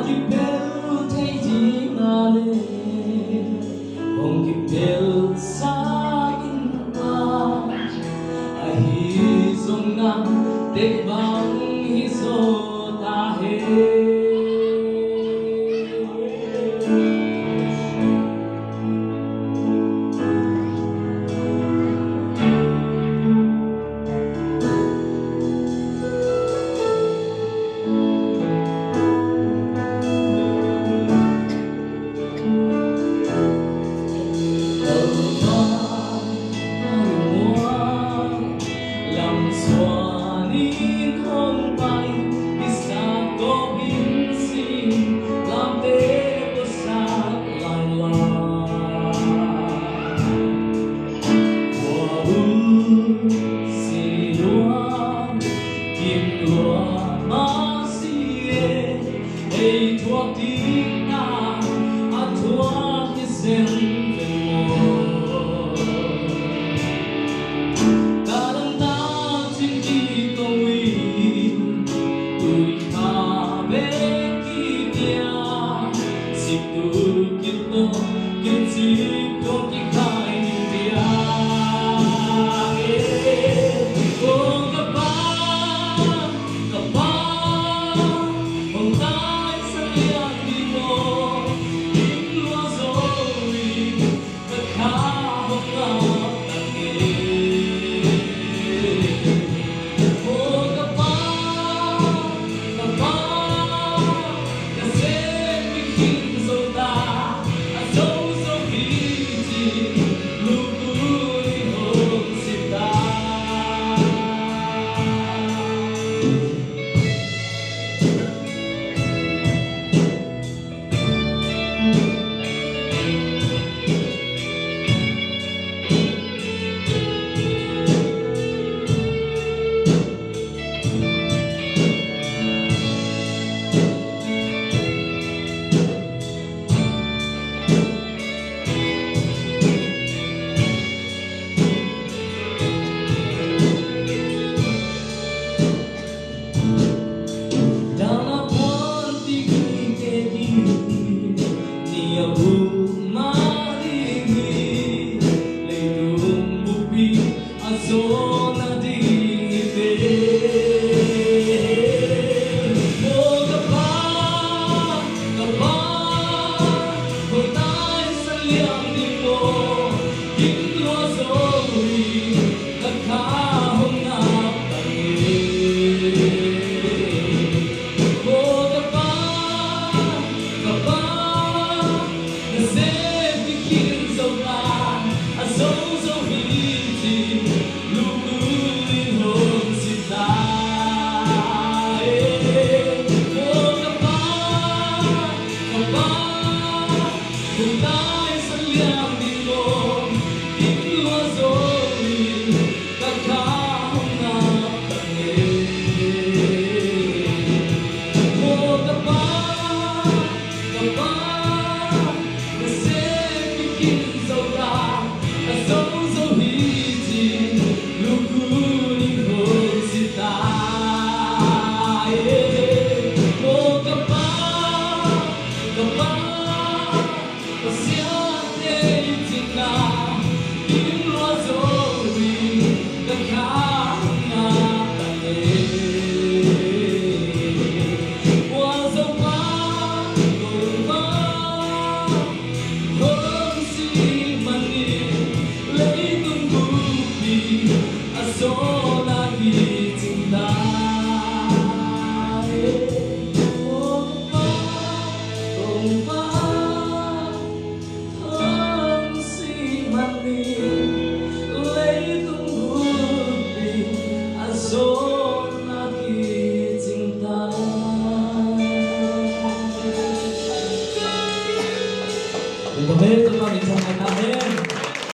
kipel thay di ngale hong kipel sa inma ahi zong nam tek bang hi zo ta he thuộc tiếng ta thuộc cái dân về mùa ta đang ta trên đi công uy tuổi ta bên kia xịt tuổi kia to kia chỉ có cái khai niềm Một hết các bạn mình trong ngày ta hết